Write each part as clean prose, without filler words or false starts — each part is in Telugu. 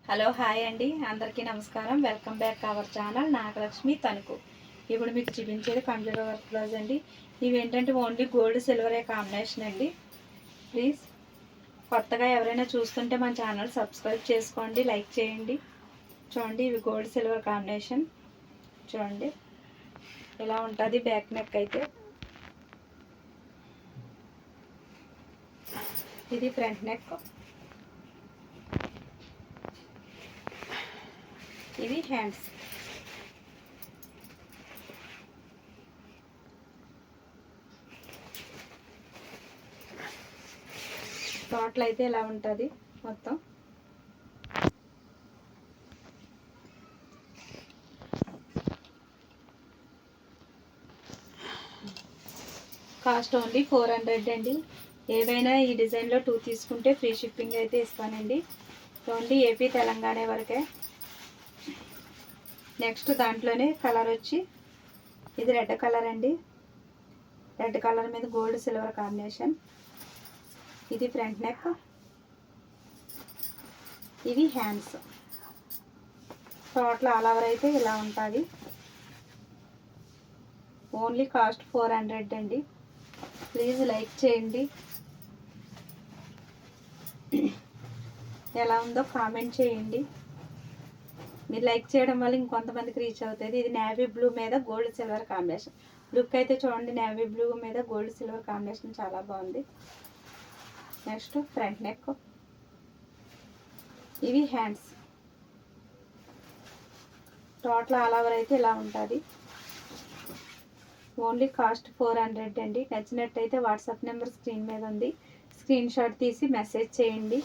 హలో హాయ్ అండి, అందరికీ నమస్కారం. Welcome back our channel Nagalakshmi Tanuku. ఇప్పుడు మీకు చూపించేది కంప్యూటర్ వర్క్ బ్లౌజ్ అండి. ఇవి ఏంటంటే ఓన్లీ గోల్డ్ సిల్వరే కాంబినేషన్ అండి. ప్లీజ్ కొత్తగా ఎవరైనా చూస్తుంటే మన ఛానల్ సబ్స్క్రైబ్ చేసుకోండి, లైక్ చేయండి. చూడండి, ఇవి గోల్డ్ సిల్వర్ కాంబినేషన్. చూడండి ఇలా ఉంటుంది బ్యాక్ నెక్ అయితే. ఇది ఫ్రంట్ నెక్. ఇవి హ్యాండ్స్. టోటల్ అయితే ఇలా ఉంటుంది మొత్తం. కాస్ట్ ఓన్లీ 400 అండి. ఏవైనా ఈ డిజైన్లో 2 తీసుకుంటే ఫ్రీ షిప్పింగ్ అయితే ఇస్తానండి. ఓన్లీ ఏపీ తెలంగాణ వరకే. నెక్స్ట్ దాంట్లోనే కలర్ వచ్చి ఇది రెడ్ కలర్ అండి. రెడ్ కలర్ మీద గోల్డ్ సిల్వర్ కాంబినేషన్. ఇది ఫ్రంట్ నెక్. ఇది హ్యాండ్స్. టోటల్ ఆల్ ఓవర్ అయితే ఇలా ఉంటుంది. ఓన్లీ కాస్ట్ 400 అండి. ప్లీజ్ లైక్ చేయండి. ఎలా ఉందో కామెంట్ చేయండి. మీరు లైక్ చేయడం వల్ల ఇంకొంతమందికి రీచ్ అవుతుంది. ఇది నేవీ బ్లూ మీద గోల్డ్ సిల్వర్ కాంబినేషన్. లుక్ అయితే చూడండి, నేవీ బ్లూ మీద గోల్డ్ సిల్వర్ కాంబినేషన్ చాలా బాగుంది. Next front neck. ఇవి హ్యాండ్స్. టోటల్ ఆల్ ఓవర్ అయితే ఇలా ఉంటుంది. ఓన్లీ కాస్ట్ 400 అండి. నచ్చినట్టయితే వాట్సాప్ నెంబర్ స్క్రీన్ మీద ఉంది, స్క్రీన్ షాట్ తీసి మెసేజ్ చేయండి.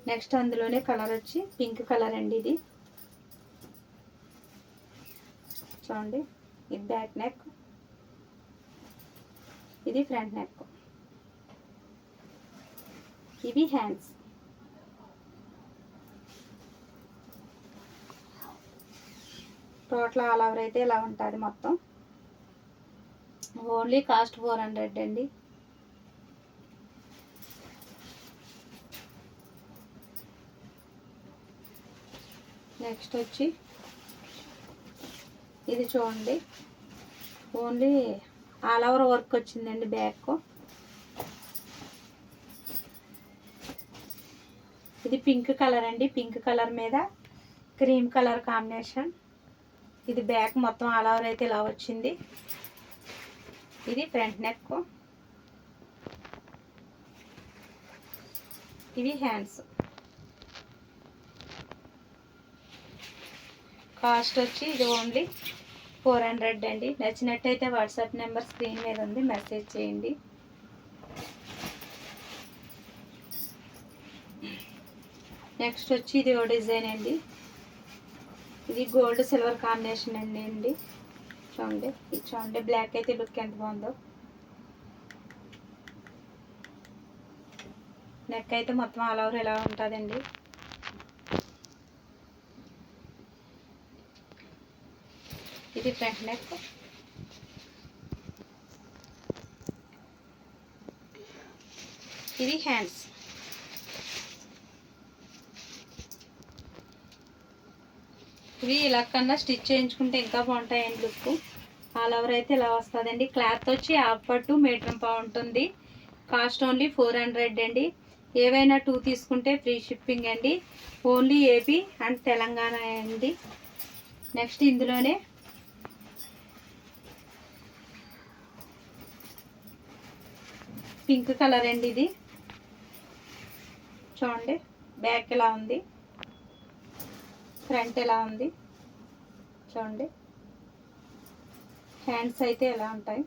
నెక్స్ట్ అందులోనే కలర్ వచ్చి పింక్ కలర్ అండి. ఇది చూడండి, ఇది బ్యాక్ నెక్. ఇది ఫ్రంట్ నెక్. ఇవి హ్యాండ్స్. టోటల్ ఆల్ ఓవర్ అయితే ఇలా ఉంటుంది మొత్తం. ఓన్లీ కాస్ట్ 400 అండి. నెక్స్ట్ వచ్చి ఇది చూడండి, ఓన్లీ ఆల్ ఓవర్ వర్క్ వచ్చిందండి బ్యాక్. ఇది పింక్ కలర్ అండి. పింక్ కలర్ మీద క్రీమ్ కలర్ కాంబినేషన్. ఇది బ్యాక్ మొత్తం ఆల్ ఓవర్ అయితే ఇలా వచ్చింది. ఇది ఫ్రంట్ నెక్. ఇవి హ్యాండ్స్. కాస్ట్ వచ్చి ఇది ఓన్లీ 400 అండి. నచ్చినట్టయితే వాట్సాప్ నెంబర్ స్క్రీన్ మీద ఉంది, మెసేజ్ చేయండి. నెక్స్ట్ వచ్చి ఇది ఓ డిజైన్ అండి. ఇది గోల్డ్ సిల్వర్ కాంబినేషన్ అండి. చూడండి, ఇది చూడండి బ్లాక్ అయితే లుక్ ఎంత బాగుందో. నెక్ అయితే మొత్తం ఆల్ ఓవర్ ఎలా ఉంటుందండి. ఇది ఫ్రంట్ నెక్. ఇది హ్యాండ్స్. ఇవి ఇలా కన్నా స్టిచ్ చేయించుకుంటే ఇంకా బాగుంటాయండి లుక్. ఆల్ ఓవర్ అయితే ఇలా వస్తుందండి. క్లాత్ వచ్చి హాఫ్ పట్టు మీటర్ పావు ఉంటుంది. కాస్ట్ ఓన్లీ 400 అండి. ఏవైనా 2 తీసుకుంటే ఫ్రీ షిప్పింగ్ అండి. ఓన్లీ ఏపీ అండ్ తెలంగాణ అండి. నెక్స్ట్ ఇందులోనే పింక్ కలర్ అండి. ఇది చూడండి, బ్యాక్ ఎలా ఉంది, ఫ్రంట్ ఎలా ఉంది. చూడండి, హ్యాండ్స్ అయితే ఎలా ఉంటాయి.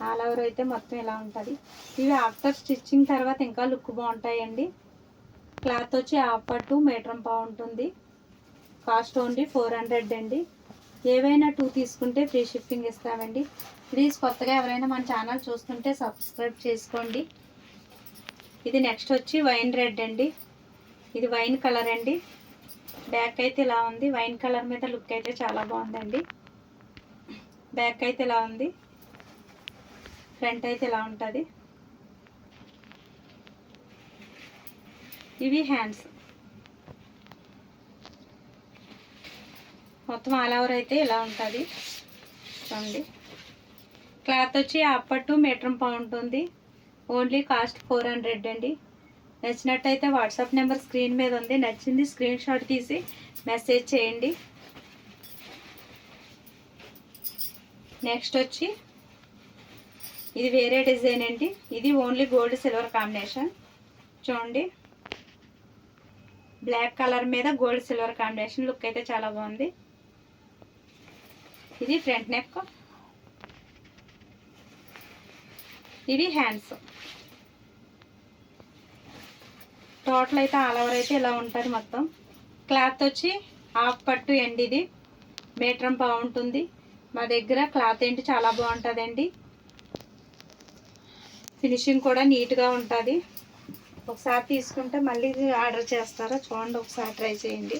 ఆల్ ఓవర్ అయితే మొత్తం ఎలా ఉంటుంది. ఇవి ఆఫ్టర్ స్టిచ్చింగ్ తర్వాత ఇంకా లుక్ బాగుంటాయండి. క్లాత్ వచ్చి హాఫ్ పట్టు మీటర్ పావు ఉంటుంది. కాస్ట్ ఓన్లీ 400 అండి. ఏవైనా 2 తీసుకుంటే ఫ్రీ షిప్పింగ్ ఇస్తామండి. ప్లీజ్ కొత్తగా ఎవరైనా మన ఛానల్ చూస్తుంటే సబ్స్క్రైబ్ చేసుకోండి. ఇది నెక్స్ట్ వచ్చి వైన్ రెడ్ అండి. ఇది వైన్ కలర్ అండి. బ్యాక్ అయితే ఇలా ఉంది. వైన్ కలర్ మీద లుక్ అయితే చాలా బాగుందండి. బ్యాక్ అయితే ఇలా ఉంది, ఫ్రంట్ అయితే ఇలా ఉంటుంది. ఇవి హ్యాండ్స్. మొత్తం ఆల్ ఓవర్ అయితే ఇలా ఉంటుంది చూడండి. క్లాత్ వచ్చి అప్పట్టు మీటర్ పావు ఉంటుంది. ఓన్లీ కాస్ట్ 400 అండి. నచ్చినట్టయితే వాట్సాప్ నెంబర్ స్క్రీన్ మీద ఉంది. నచ్చింది స్క్రీన్ షాట్ తీసి మెసేజ్ చేయండి. నెక్స్ట్ వచ్చి ఇది వేరే డిజైన్ అండి. ఇది ఓన్లీ గోల్డ్ సిల్వర్ కాంబినేషన్ చూడండి. బ్లాక్ కలర్ మీద గోల్డ్ సిల్వర్ కాంబినేషన్ లుక్ అయితే చాలా బాగుంది. ఇది ఫ్రంట్ నెక్. ఇవి హ్యాండ్స్. టోటల్ అయితే ఆల్ ఓవర్ అయితే ఇలా ఉంటుంది మొత్తం. క్లాత్ వచ్చి హాఫ్ పట్టు అండి. ఇది మీటర్ పావు ఉంటుంది. మా దగ్గర క్లాత్ ఏంటి చాలా బాగుంటుందండి. ఫినిషింగ్ కూడా నీట్గా ఉంటుంది. ఒకసారి తీసుకుంటే మళ్ళీ ఆర్డర్ చేస్తారా చూడండి, ఒకసారి ట్రై చేయండి.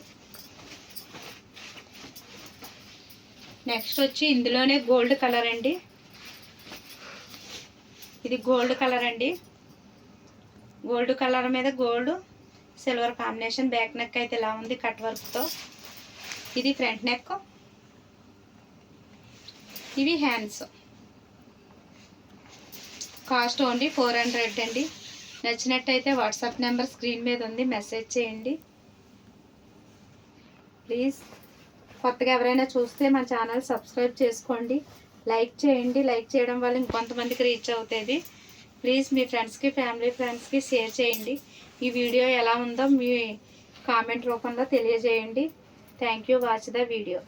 నెక్స్ట్ వచ్చి ఇందులోనే గోల్డ్ కలర్ అండి. ఇది గోల్డ్ కలర్ అండి. గోల్డ్ కలర్ మీద gold silver combination. Back neck అయితే ఇలా ఉంది కట్ వర్క్తో. ఇది ఫ్రంట్ నెక్. ఇవి హ్యాండ్స్. కాస్ట్ ఓన్లీ 400 అండి. నచ్చినట్టయితే వాట్సాప్ నెంబర్ స్క్రీన్ మీద ఉంది, మెసేజ్ చేయండి ప్లీజ్. కొత్తగా ఎవరైనా చూస్తే మా ఛానల్ సబ్స్క్రైబ్ చేసుకోండి, లైక్ చేయండి. లైక్ చేయడం వల్ల ఇంకొంతమందికి రీచ్ అవుతుంది. ప్లీజ్ మీ ఫ్రెండ్స్కి ఫ్యామిలీ ఫ్రెండ్స్కి షేర్ చేయండి. ఈ వీడియో ఎలా ఉందో మీ కామెంట్ రూపంలో తెలియజేయండి. Thank you watch the video.